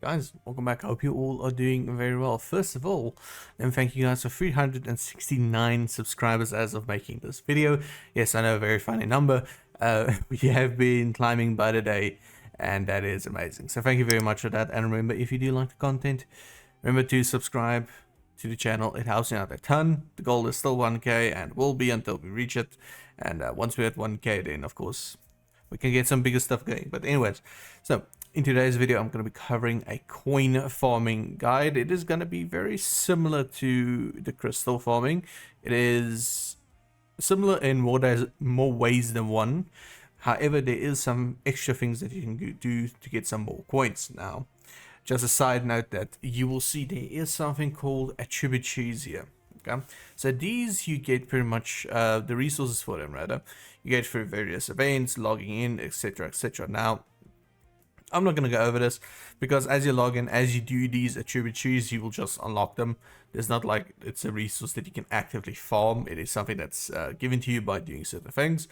Guys, welcome back. I hope you all are doing very well. First of all, thank you guys for 369 subscribers as of making this video. Yes, I know, a very funny number. We have been climbing by the day, and that is amazing. So thank you very much for that. And remember, if you do like the content, remember to subscribe to the channel. It helps me out a ton. The goal is still 1k and will be until we reach it. And once we're at 1k, then of course we can get some bigger stuff going. But anyways, so in today's video, I'm going to be covering a coin farming guide. It is going to be very similar to the crystal farming. It is similar in more ways than one. However, there is some extra things that you can do to get some more coins. Now, just a side note that you will see there is something called attribute trees here. Okay, so these you get pretty much the resources for them, rather you get through various events, logging in, etc, etc. Now, I'm not going to go over this because as you log in, as you do these attribute trees, you will just unlock them. There's not like it's a resource that you can actively farm. It is something that's given to you by doing certain things.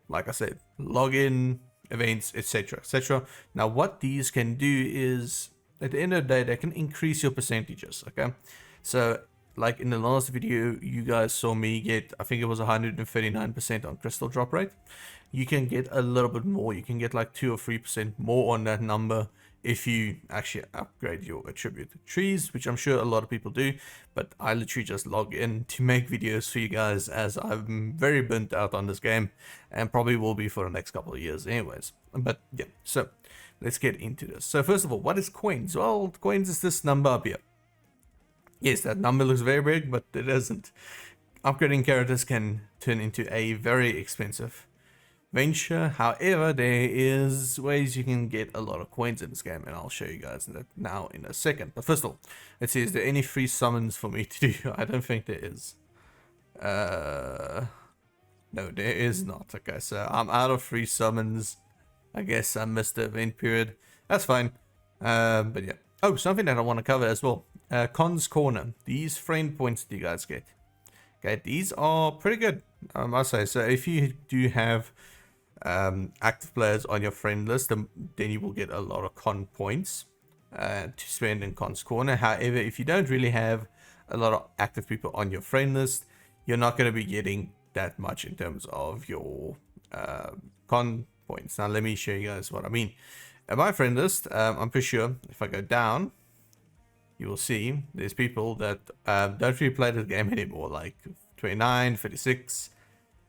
Like I said, login, events, etc, etc. Now, what these can do is, at the end of the day, they can increase your percentages. Okay, so like in the last video, you guys saw me get, I think it was 139% on crystal drop rate. You can get a little bit more. You can get like 2 or 3% more on that number if you actually upgrade your attribute trees, which I'm sure a lot of people do. But I literally just log in to make videos for you guys, as I'm very burnt out on this game and probably will be for the next couple of years anyways. But yeah, so let's get into this. So first of all, what is coins? Well, coins is this number up here. Yes, that number looks very big, but it isn't. Upgrading characters can turn into a very expensive venture. However, there is ways you can get a lot of coins in this game, and I'll show you guys that now in a second. But first of all, let's see, is there any free summons for me to do? I don't think there is. No, there is not. Okay, so I'm out of free summons. I guess I missed the event period. That's fine. But yeah. Oh, something that I want to cover as well. Cons Corner. These friend points that you guys get. Okay, these are pretty good, I must say. So if you do have active players on your friend list, then you will get a lot of con points to spend in Cons Corner. However, if you don't really have a lot of active people on your friend list, you're not going to be getting that much in terms of your con points. Now, let me show you guys what I mean. At my friend list, I'm pretty sure if I go down, you will see there's people that don't really play the game anymore, like 29, 36,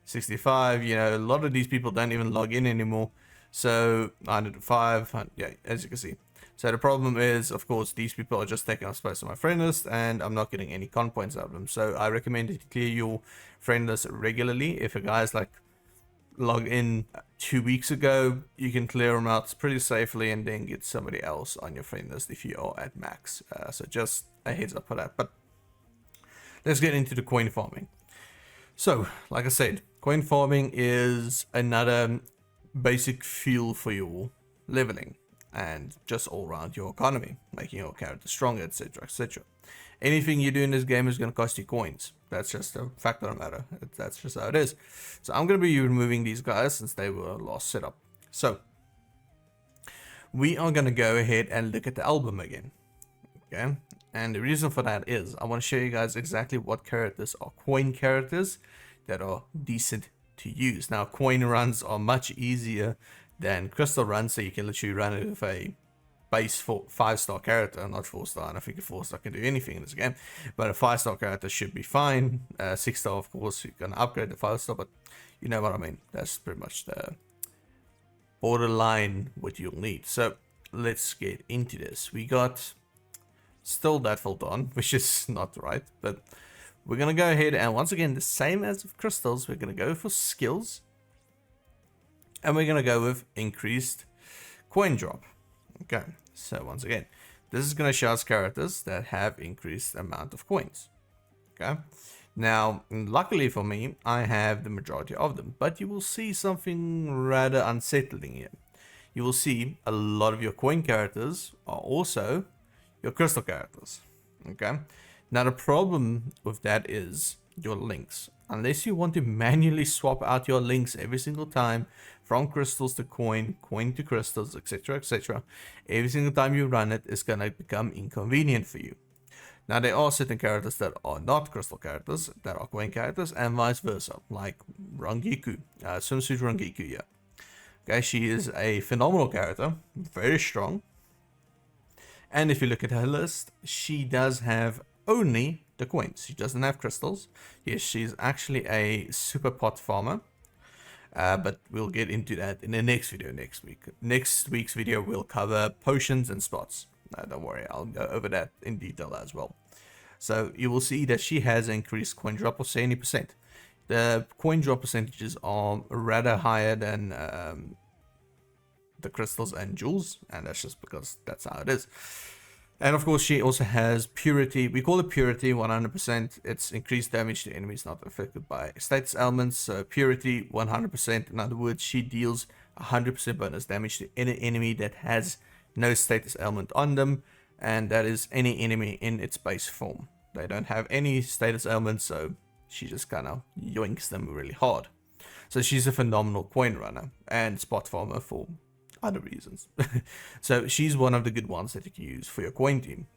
65. You know, a lot of these people don't even log in anymore. So 105, yeah, as you can see. So the problem is, of course, these people are just taking up space on my friend list, and I'm not getting any con points out of them. So I recommend that you clear your friend list regularly. If a guy's like log in 2 weeks ago, you can clear them out pretty safely and then get somebody else on your friend list if you are at max. So just a heads up for that. But let's get into the coin farming. So like I said, coin farming is another basic fuel for your leveling and just all around your economy, making your character stronger, etc, etc. Anything you do in this game is going to cost you coins. That's just a fact of the matter. That's just how it is. So I'm going to be removing these guys since they were last set up. So we are going to go ahead and look at the album again. Okay. And the reason for that is I want to show you guys exactly what characters are coin characters that are decent to use. Now, coin runs are much easier than crystal runs, so you can literally run it with a base 5-star character, not 4-star. And I think a 4-star can do anything in this game, but a 5-star character should be fine. 6-star, of course, you can upgrade the 5-star, but you know what I mean. That's pretty much the borderline what you'll need. So let's get into this. We got still that fault on, which is not right, but we're gonna go ahead and once again, the same as with crystals, we're gonna go for skills, and we're gonna go with increased coin drop. Okay, so once again, this is going to show us characters that have increased amount of coins. Okay, now luckily for me, I have the majority of them, but you will see something rather unsettling here. You will see a lot of your coin characters are also your crystal characters. Okay, now the problem with that is your links. Unless you want to manually swap out your links every single time from crystals to coin, coin to crystals, etc., etc., every single time you run it, it's going to become inconvenient for you. Now, there are certain characters that are not crystal characters, that are coin characters, and vice versa, like Rangiku, Swimsuit Rangiku, yeah. Okay, she is a phenomenal character, very strong. And if you look at her list, she does have only the coins. She doesn't have crystals. Yes, she's actually a super pot farmer. But we'll get into that in the next video next week. Next week's video will cover potions and spots. Don't worry, I'll go over that in detail as well. So you will see that she has increased coin drop of 70%. The coin drop percentages are rather higher than the crystals and jewels, and that's just because that's how it is. And of course, she also has purity. We call it purity 100%. It's increased damage to enemies not affected by status elements. So purity 100%. In other words, she deals 100% bonus damage to any enemy that has no status element on them, and that is any enemy in its base form. They don't have any status elements, so she just kind of yoinks them really hard. So she's a phenomenal coin runner and spot farmer for other reasons. So she's one of the good ones that you can use for your coin team.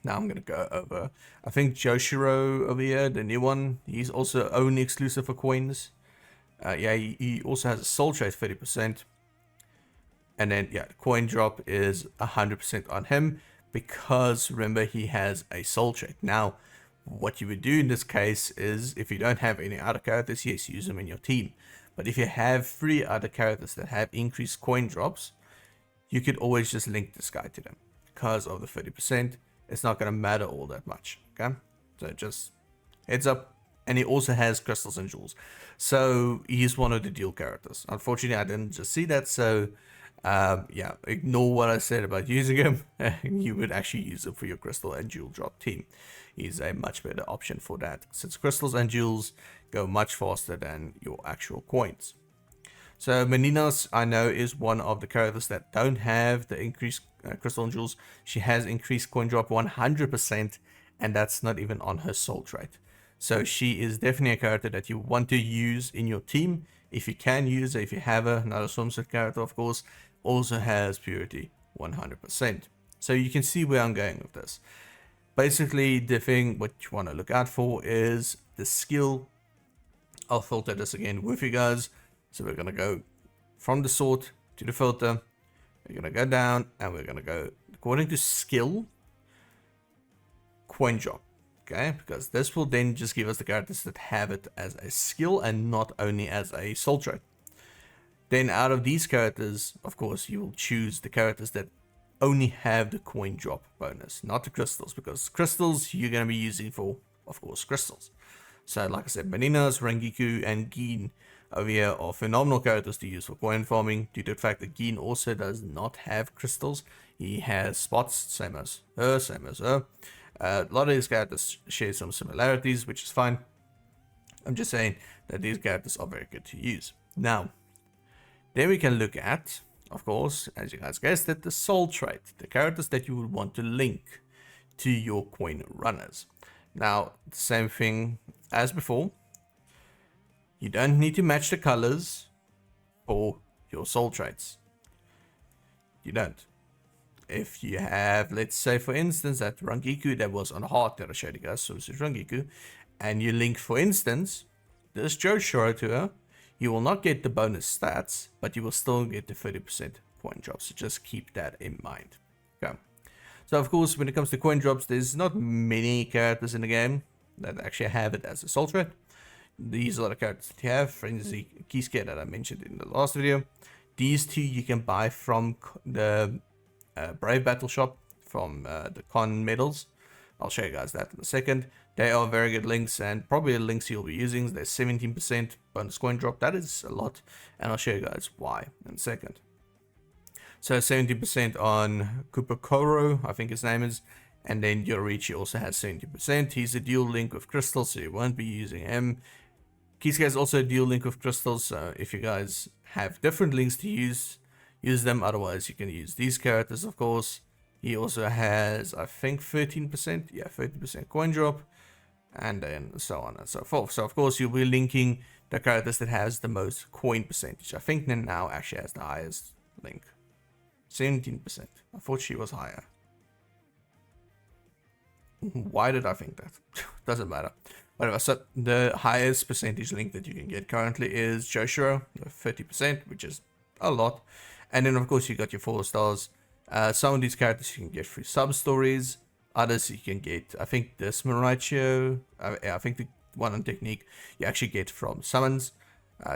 Now I'm going to go over, I think Joshiro over here, the new one, he's also only exclusive for coins. Yeah, he also has a soul trait 30%. And then, yeah, the coin drop is 100% on him because, remember, he has a soul trait. Now, what you would do in this case is, if you don't have any other characters, yes, use them in your team. But if you have 3 other characters that have increased coin drops, you could always just link this guy to them. Because of the 30%, it's not going to matter all that much, okay? So just heads up. And he also has crystals and jewels. So he's one of the dual characters. Unfortunately, I didn't just see that, so yeah, ignore what I said about using him. You would actually use him for your crystal and jewel drop team. He's a much better option for that, since crystals and jewels go much faster than your actual coins. So Meninas, I know, is one of the characters that don't have the increased crystal and jewels. She has increased coin drop 100%, and that's not even on her soul trait. So she is definitely a character that you want to use in your team. If you can use her, if you have her, another swimsuit character, of course, also has purity 100%. So you can see where I'm going with this. Basically, the thing what you want to look out for is the skill. I'll filter this again with you guys. So we're going to go from the sort to the filter. We're going to go down and we're going to go according to skill, coin drop. Okay, because this will then just give us the characters that have it as a skill and not only as a soul trait. Then out of these characters, of course, you will choose the characters that only have the coin drop bonus, not the crystals, because crystals you're going to be using for, of course, crystals. So like I said, Meninas, Rangiku, and Gin over here are phenomenal characters to use for coin farming, due to the fact that Gin also does not have crystals. He has spots, same as her. A lot of these characters share some similarities, which is fine. I'm just saying that these characters are very good to use. Now, then we can look at, of course, as you guys guessed it, the soul trait, the characters that you would want to link to your coin runners. Now, the same thing as before. You don't need to match the colors for your soul traits. You don't. If you have, let's say for instance, that Rangiku that was on heart that I showed you guys, so this is Rangiku, and you link, for instance, this Joshiro to her, you will not get the bonus stats, but you will still get the 30% coin drops. So just keep that in mind. Okay. So of course, when it comes to coin drops, there's not many characters in the game that actually have it as a soul trait. These are the characters that you have. For instance, the Kisuke that I mentioned in the last video. These two you can buy from the Brave Battle Shop, from the con medals. I'll show you guys that in a second. They are very good links, and probably the links you'll be using. There's 17% bonus coin drop. That is a lot, and I'll show you guys why in a second. So 70% on Kupokoro, I think his name is, and then Yorichi also has 70%. He's a dual link with crystals, so you won't be using him. Kisuke is also a dual link with crystals, so if you guys have different links to use them. Otherwise, you can use these characters, of course. He also has, I think, 13%. Yeah, 13% coin drop. and then so on and so forth. So of course you'll be linking the characters that has the most coin percentage. I think now actually has the highest link, 17%. I thought she was higher. Why did I think that? Doesn't matter. Whatever. So the highest percentage link that you can get currently is Joshua, 30%, which is a lot. And then of course you got your 4 stars. Some of these characters you can get through sub stories. Others you can get, I think this Mauricio, I think the one on Technique, you actually get from summons,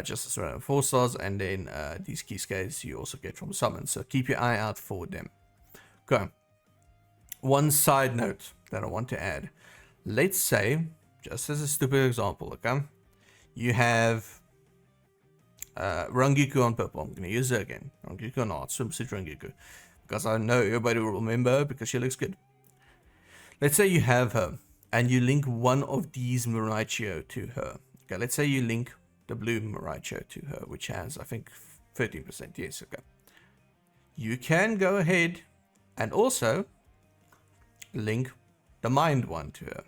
just as well 4 stars. And then these Keyscales you also get from summons. So keep your eye out for them. Okay. One side note that I want to add. Let's say, just as a stupid example, okay, you have Rangiku on purple. I'm going to use her again. Rangiku on art, swimsuit Rangiku. Because I know everybody will remember because she looks good. Let's say you have her and you link one of these Mauricio to her. Okay, let's say you link the blue Mauricio to her, which has, I think, 13%. Yes, okay. You can go ahead and also link the mind one to her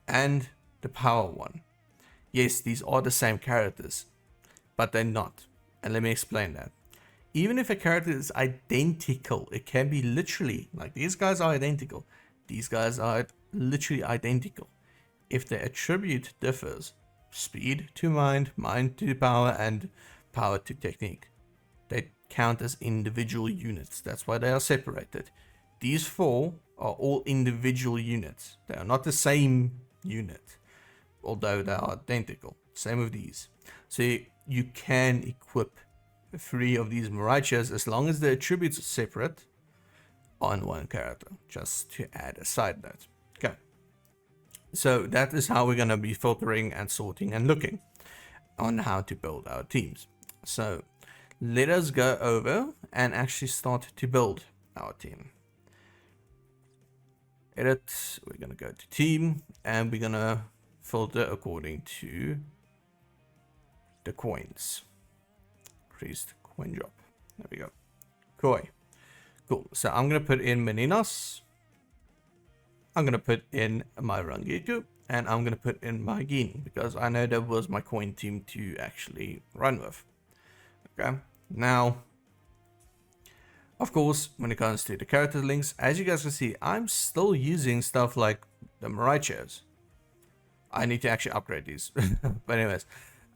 and the power one. Yes, these are the same characters, but they're not. And let me explain that. Even if a character is identical, it can be literally, like these guys are identical. These guys are literally identical. If the attribute differs, speed to mind, mind to power, and power to technique, they count as individual units. That's why they are separated. These 4 are all individual units. They are not the same unit, although they are identical. Same with these. So you can equip 3 of these Mauricios as long as the attributes are separate on one character, just to add a side note. Okay, so that is how we're going to be filtering and sorting and looking on how to build our teams. So let us go over and actually start to build our team. Edit, we're going to go to team and we're going to filter according to the coins. Increased coin drop. There we go. Koi. Cool. So I'm going to put in Meninas. I'm going to put in my Rangiku. And I'm going to put in my Gin. Because I know that was my coin team to actually run with. Okay. Now, of course, when it comes to the character links, as you guys can see, I'm still using stuff like the Mauricios. I need to actually upgrade these. But anyways.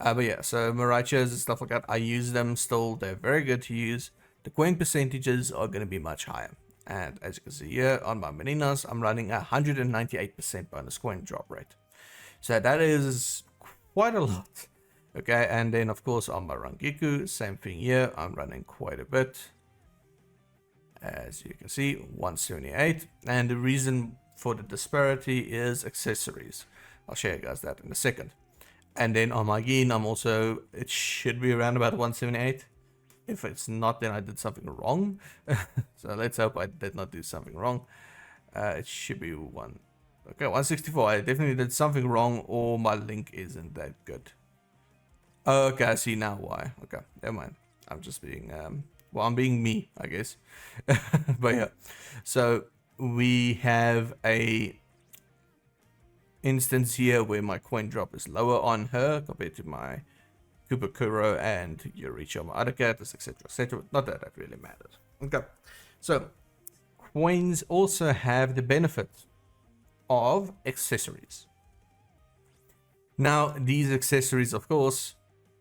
But yeah, so Mauricios and stuff like that, I use them still. They're very good to use. The coin percentages are going to be much higher. And as you can see here on my Meninas, I'm running a 198% bonus coin drop rate. So that is quite a lot. Okay, and then of course on my Rangiku, same thing here. I'm running quite a bit. As you can see, 178. And the reason for the disparity is accessories. I'll show you guys that in a second. And then on my Gin, I'm also, it should be around about 178. If it's not, then I did something wrong. So let's hope I did not do something wrong. It should be 164. I definitely did something wrong, or my link isn't that good. Okay, I see now why. Okay, never mind. I'm just being, well, I'm being me, I guess. But yeah, so we have a instance here where my coin drop is lower on her compared to my Kubakuro and Yoricho, my other characters, etc, etc. Not that that really matters. Okay, so coins also have the benefit of accessories. Now these accessories, of course,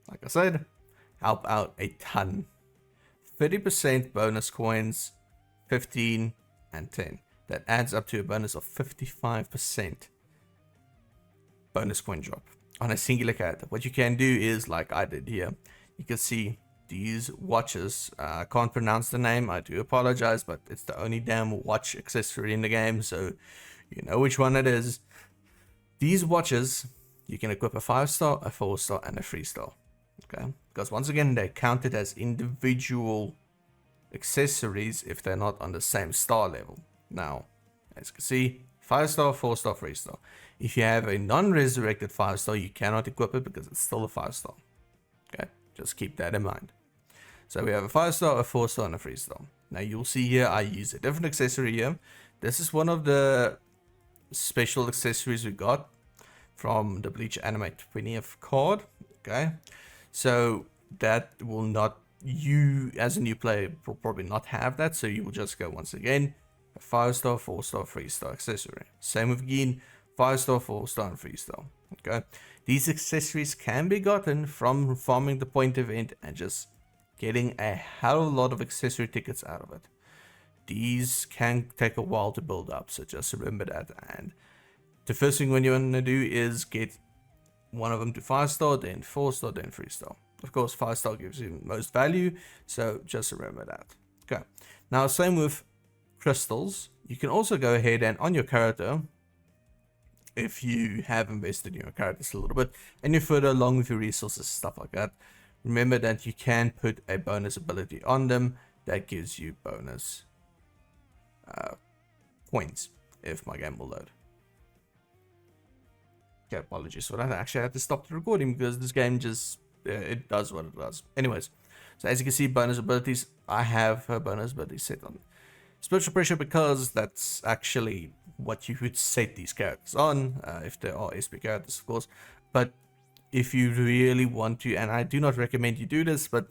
like I said, help out a ton. 30% bonus coins, 15 and 10. That adds up to a bonus of 55% bonus coin drop on a singular character. What you can do is, like I did here, you can see these watches. I can't pronounce the name, I do apologize, but it's the only damn watch accessory in the game, so you know which one it is. These watches, you can equip a 5-star, a 4-star, and a 3-star. Okay, because once again, they're counted as individual accessories if they're not on the same star level. Now, as you can see, 5-star, 4-star, 3-star. If you have a non-resurrected 5-star, you cannot equip it because it's still a 5-star. Okay, just keep that in mind. So we have a 5-star, a 4-star, and a 3-star. Now you'll see here, I use a different accessory here. This is one of the special accessories we got. from the Bleach Anime 20th card. Okay, so that will not, you as a new player will probably not have that, so you will just go once again a 5-star, 4-star, 3-star accessory. Same with Gin, 5-star, 4-star, and 3-star. Okay, these accessories can be gotten from farming the point event and just getting a hell of a lot of accessory tickets out of it. These can take a while to build up, so just remember that. And the first thing when you want to do is get one of them to 5-star, then 4-star, then 3-star. Of course, 5-star gives you most value, so just remember that. Okay, now same with crystals. You can also go ahead and on your character, if you have invested in your characters a little bit and you're further along with your resources, stuff like that, remember that you can put a bonus ability on them that gives you bonus points if my game will load. Okay, apologies for that. I actually had to stop the recording because this game just it does what it does. Anyways, so as you can see, bonus abilities, I have her bonus ability set on spiritual pressure because that's actually what you would set these characters on, if there are SP characters, of course. But if you really want to, and I do not recommend you do this, but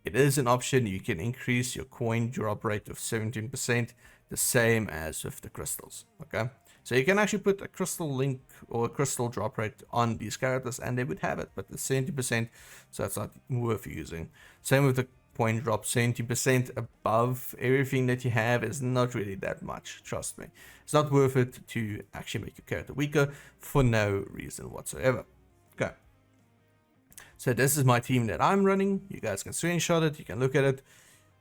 it is an option, you can increase your coin drop rate of 17%, the same as with the crystals. Okay, so you can actually put a crystal link or a crystal drop rate on these characters and they would have it, but it's 70%, so it's not worth using. Same with the coin drop, 70% above everything that you have is not really that much, trust me. It's not worth it to actually make your character weaker for no reason whatsoever. Okay, so this is my team that I'm running. You guys can screenshot it, you can look at it,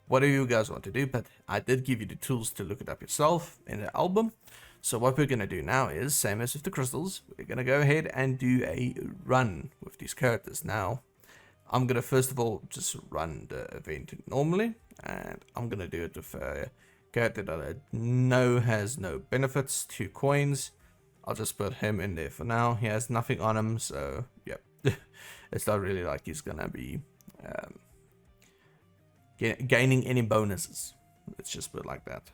whatever you guys want to do, but I did give you the tools to look it up yourself in the album. So what we're going to do now is, same as with the crystals, we're going to go ahead and do a run with these characters. Now, I'm going to first of all just run the event normally, and I'm going to do it with a character that I know has no benefits, 2 coins. I'll just put him in there for now. He has nothing on him, so yep. It's not really like he's going to be gaining any bonuses. Let's just put it like that.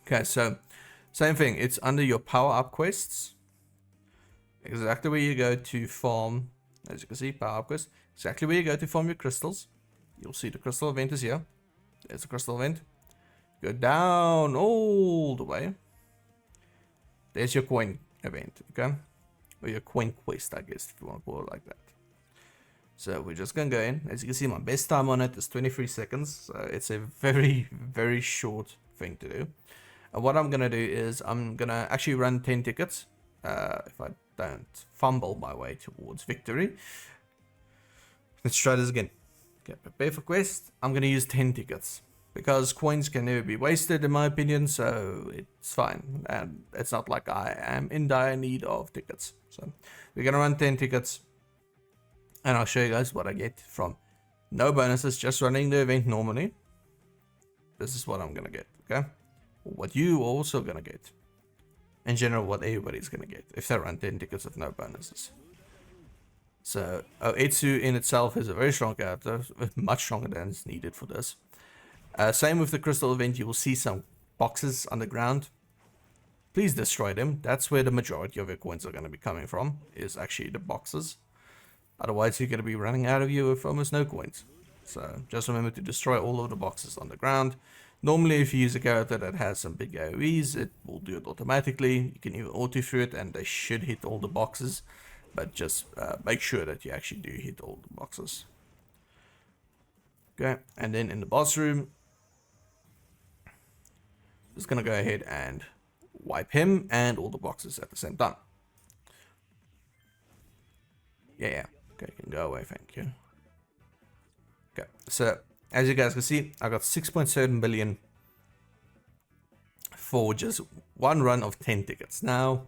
Okay, so same thing, it's under your power up quests, exactly where you go to farm. As you can see, power up quest, exactly where you go to farm your crystals. You'll see the crystal event is here. There's the crystal event. Go down all the way. There's your coin event, okay, or your coin quest, I guess, if you want to call it like that. So we're just gonna go in. As you can see, my best time on it is 23 seconds, so it's a very, very short thing to do. And what I'm gonna do is I'm gonna actually run 10 tickets, if I don't fumble my way towards victory. Let's try this again. Okay, prepare for quest. I'm gonna use 10 tickets because coins can never be wasted in my opinion, so it's fine, and it's not like I am in dire need of tickets. So we're gonna run 10 tickets and I'll show you guys what I get from no bonuses, just running the event normally. This is what I'm gonna get, okay? What you also gonna get, in general, what everybody's gonna get if they run 10 tickets with no bonuses. So Etsu in itself is a very strong character, much stronger than is needed for this. Same with the crystal event, you will see some boxes on the ground. Please destroy them. That's where the majority of your coins are going to be coming from, is actually the boxes. Otherwise you're going to be running out of you with almost no coins. So just remember to destroy all of the boxes on the ground. Normally if you use a character that has some big AoEs, it will do it automatically. You can even auto through it and they should hit all the boxes. But just make sure that you actually do hit all the boxes. Okay, and then in the boss room, just going to go ahead and wipe him and all the boxes at the same time. Yeah. Okay, you can go away, thank you. Okay, so as you guys can see, I got 6.7 billion for just one run of 10 tickets. Now,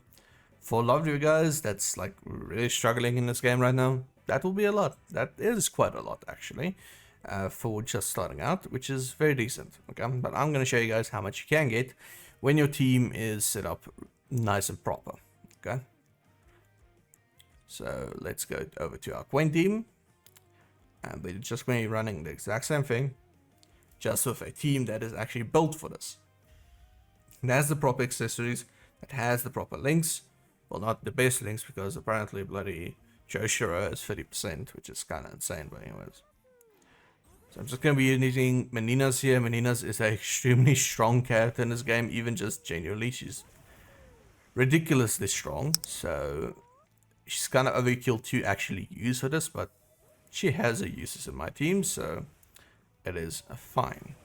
for a lot of you guys that's like really struggling in this game right now, that will be a lot. That is quite a lot actually, for just starting out, which is very decent. Okay, but I'm going to show you guys how much you can get when your team is set up nice and proper. Okay, so let's go over to our coin team, and we're just going to be running the exact same thing, just with a team that is actually built for this. It has the proper accessories, it has the proper links, Well, not the best links, because apparently bloody Joshiro is 30%, which is kind of insane, but anyways. So I'm just going to be using Meninas here. Meninas is an extremely strong character in this game, even just genuinely. She's ridiculously strong, so she's kind of overkill to actually use for this, but she has her uses in my team, so it is fine.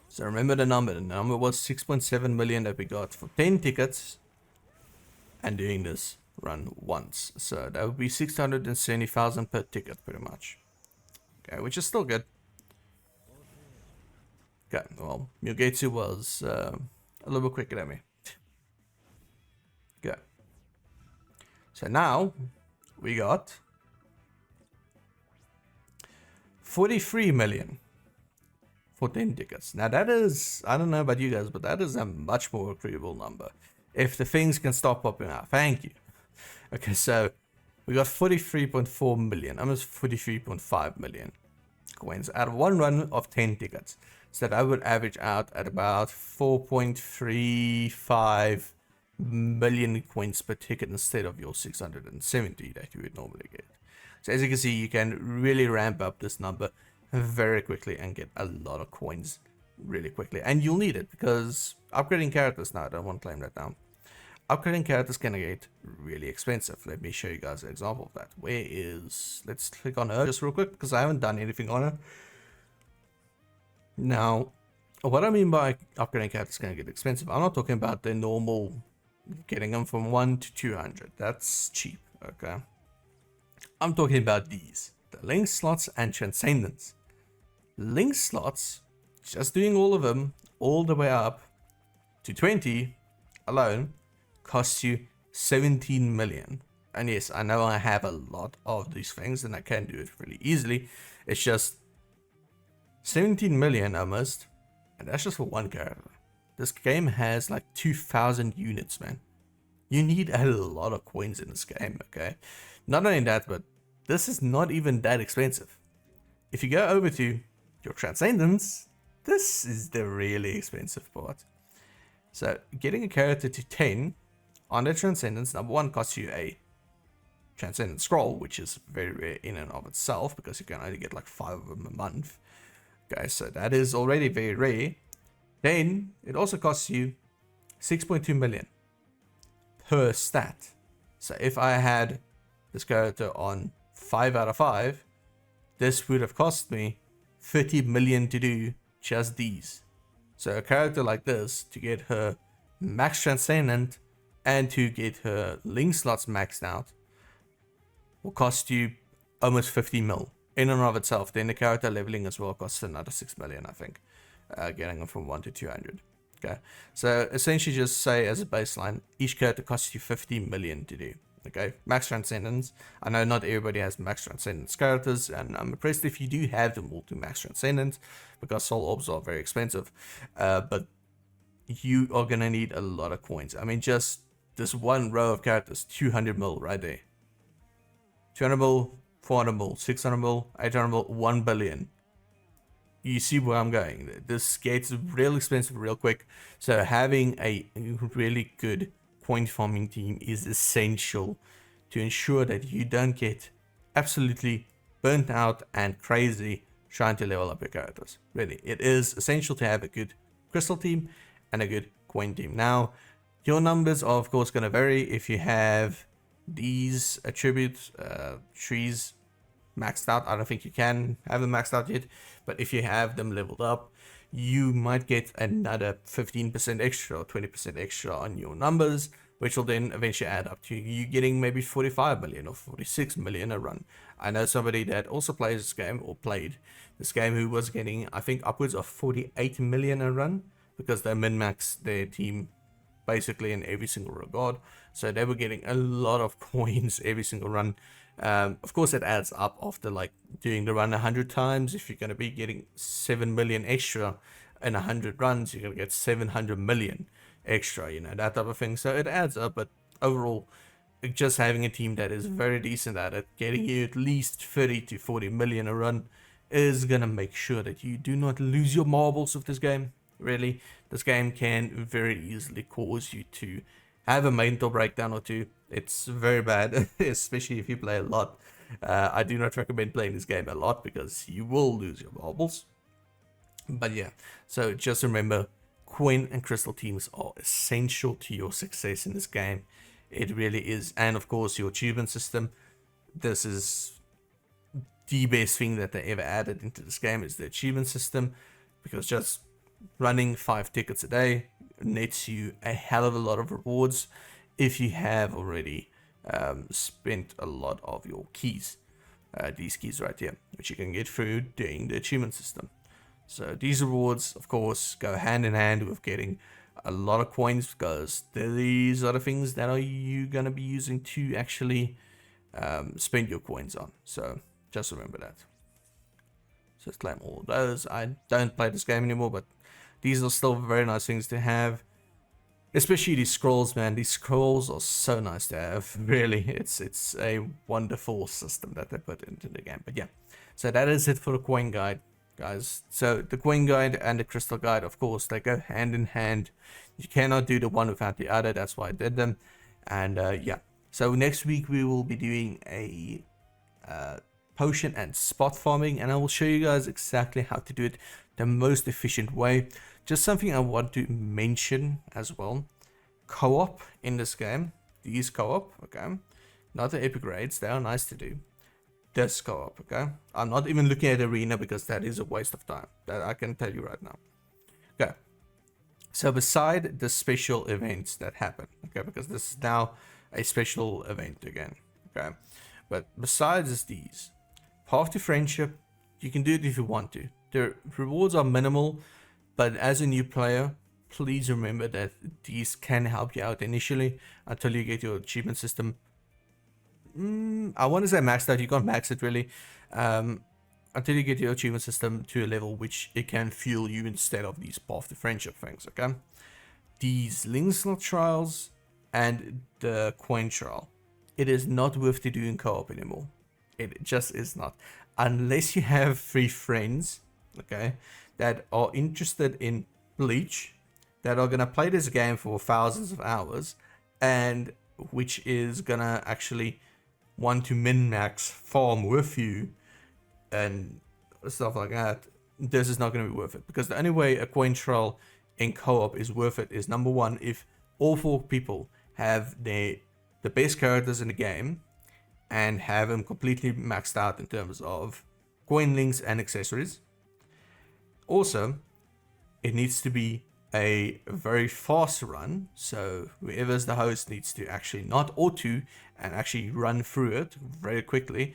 So remember the number. The number was 6.7 million that we got for 10 tickets and doing this run once. So that would be 670,000 per ticket pretty much. Okay, which is still good. Okay, well, Mugetsu was a little bit quicker than me. Okay. So now we got 43 million. For 10 tickets. Now that is, I don't know about you guys, but that is a much more agreeable number. If the things can stop popping out. Thank you. Okay, so we got 43.4 million, almost 43.5 million coins out of one run of 10 tickets. So that would average out at about 4.35 million coins per ticket instead of your 670 that you would normally get. So as you can see, you can really ramp up this number very quickly and get a lot of coins really quickly, and you'll need it because upgrading characters now, I don't want to claim that down, upgrading characters can get really expensive. Let me show you guys an example of that. Where is, let's click on her just real quick because I haven't done anything on her. Now what I mean by upgrading characters can get expensive, I'm not talking about the normal getting them from 1 to 200, that's cheap. Okay, I'm talking about these, the link slots and transcendence. Link slots, just doing all of them all the way up to 20 alone costs you 17 million. And yes, I know I have a lot of these things and I can do it really easily. It's just 17 million almost, and that's just for one character. This game has like 2,000 units, man. You need a lot of coins in this game, okay? Not only that, but this is not even that expensive. If you go over to your transcendence, this is the really expensive part. So getting a character to 10 on the transcendence, number one, costs you a transcendent scroll, which is very rare in and of itself because you can only get like 5 of them a month. Okay, so that is already very rare. Then it also costs you 6.2 million per stat. So if I had this character on 5 out of 5, this would have cost me 30 million to do just these. So a character like this, to get her max transcendent and to get her link slots maxed out, will cost you almost 50 mil in and of itself. Then the character leveling as well costs another 6 million, I think, getting them from 1 to 200. Okay, so essentially just say as a baseline, each character costs you 50 million to do. Okay, max transcendence. I know not everybody has max transcendence characters, and I'm impressed if you do have them all to max transcendence because soul orbs are very expensive. But you are gonna need a lot of coins. I mean, just this one row of characters, 200 mil right there. 200 mil, 400 mil, 600 mil, 800 mil, 1 billion. You see where I'm going. This gets real expensive real quick. So having a really good point farming team is essential to ensure that you don't get absolutely burnt out and crazy trying to level up your characters. Really, it is essential to have a good crystal team and a good coin team. Now, your numbers are of course going to vary if you have these attribute trees maxed out. I don't think you can have them maxed out yet, but if you have them leveled up, you might get another 15% extra or 20% extra on your numbers, which will then eventually add up to you getting maybe 45 million or 46 million a run. I know somebody that also plays this game or played this game who was getting, I think, upwards of 48 million a run because they min-max their team basically in every single regard. So they were getting a lot of coins every single run. Of course, it adds up after like doing the run 100 times. If you're going to be getting 7 million extra in 100 runs, you're going to get 700 million extra, you know, that type of thing. So it adds up, but overall, just having a team that is very decent at it, getting you at least 30 to 40 million a run is gonna make sure that you do not lose your marbles with this game. Really, this game can very easily cause you to have a mental breakdown or two. It's very bad, especially if you play a lot. I do not recommend playing this game a lot because you will lose your marbles. But yeah, so just remember, coin and crystal teams are essential to your success in this game. It really is. And of course, your achievement system. This is the best thing that they ever added into this game, is the achievement system, because just running 5 tickets a day nets you a hell of a lot of rewards if you have already spent a lot of your keys. These keys right here, which you can get through doing the achievement system. So these rewards, of course, go hand in hand with getting a lot of coins, because these are the things that are you gonna be using to actually spend your coins on. So just remember that. So let's claim all of those. I don't play this game anymore, but these are still very nice things to have. Especially these scrolls, man. These scrolls are so nice to have. Really, it's a wonderful system that they put into the game. But yeah, so that is it for the coin guide, guys. So the coin guide and the crystal guide, of course, they go hand in hand. You cannot do the one without the other. That's why I did them. And yeah, so next week we will be doing a potion and spot farming, and I will show you guys exactly how to do it the most efficient way. Just something I want to mention as well, co-op in this game, these co-op, okay, not the epic raids, they are nice to do. This co-op, okay, I'm not even looking at arena because that is a waste of time, that I can tell you right now. Okay, so beside the special events that happen, okay, because this is now a special event again, okay, but besides these, Path to Friendship, you can do it if you want to. The rewards are minimal, but as a new player, please remember that these can help you out initially until you get your achievement system. I want to say maxed out. You can't max it really. Until you get your achievement system to a level which it can fuel you instead of these Path to Friendship things, okay? These Slingshot trials and the coin trial, it is not worth to do in co-op anymore. It just is not. Unless you have 3 friends, okay, that are interested in Bleach, that are gonna play this game for thousands of hours, and which is gonna actually want to min-max farm with you and stuff like that. This is not gonna be worth it, because the only way a coin trial in co-op is worth it is, number one, if all 4 people have the best characters in the game and have them completely maxed out in terms of coin links and accessories. Also, it needs to be a very fast run, so whoever's the host needs to actually not auto and actually run through it very quickly.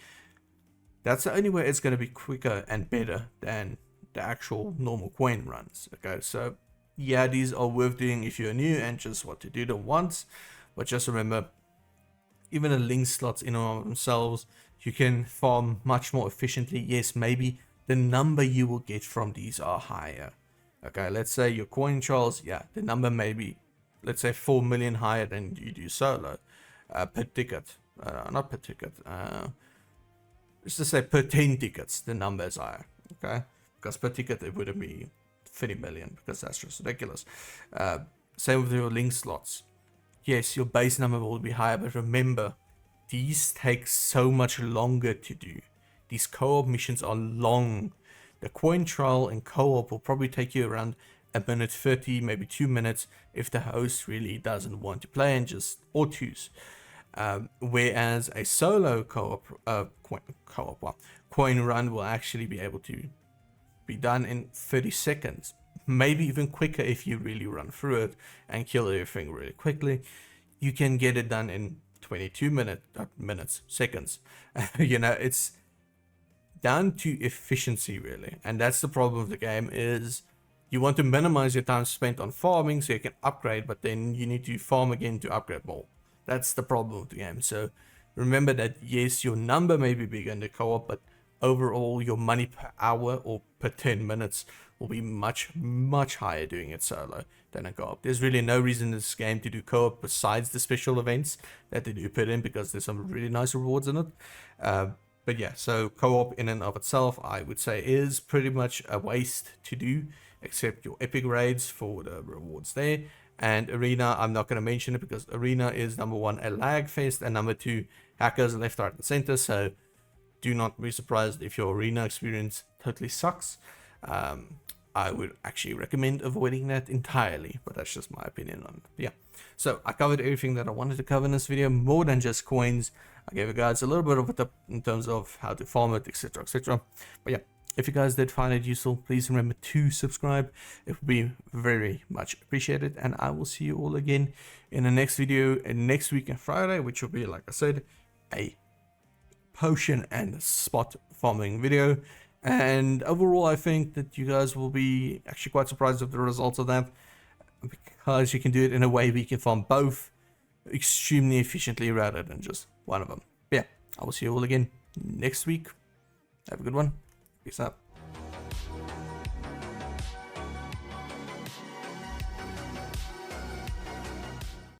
That's the only way it's going to be quicker and better than the actual normal coin runs. Okay, so yeah, these are worth doing if you're new and just want to do them once, but just remember, even the link slots in and of themselves, you can farm much more efficiently. Yes, maybe the number you will get from these are higher. Okay, let's say your coin trials, yeah, the number may be, let's say 4 million higher than you do solo per ticket. Not per ticket. Let's just say per 10 tickets, the number is higher. Okay, because per ticket it wouldn't be 30 million, because that's just ridiculous. Same with your link slots. Yes, your base number will be higher, but remember, these take so much longer to do. These co-op missions are long. The coin trial and co-op will probably take you around 1:30, maybe 2 minutes, if the host really doesn't want to play and just autos. Whereas a solo coin run will actually be able to be done in 30 seconds. Maybe even quicker if you really run through it and kill everything really quickly. You can get it done in 22 seconds. You know, it's down to efficiency really, and that's the problem with the game, is you want to minimize your time spent on farming so you can upgrade, but then you need to farm again to upgrade more. That's the problem with the game. So remember that yes, your number may be bigger in the co-op, but overall your money per hour or per 10 minutes will be much higher doing it solo than a co-op. There's really no reason in this game to do co-op besides the special events that they do put in, because there's some really nice rewards in it. But yeah, so co-op in and of itself, I would say is pretty much a waste to do, except your epic raids for the rewards there. And arena, I'm not going to mention it because arena is number one, a lag fest, and number two, hackers left, right, and center. So do not be surprised if your arena experience totally sucks. I would actually recommend avoiding that entirely, but that's just my opinion on it. Yeah, so I covered everything that I wanted to cover in this video, more than just coins. I gave you guys a little bit of a tip in terms of how to farm it, etc, etc. But yeah, if you guys did find it useful, please remember to subscribe. It would be very much appreciated, and I will see you all again in the next video next week on Friday, which will be, like I said, a potion and spot farming video. And overall, I think that you guys will be actually quite surprised with the results of that, because you can do it in a way where you can farm both extremely efficiently rather than just one of them. But yeah, I will see you all again next week. Have a good one. Peace out.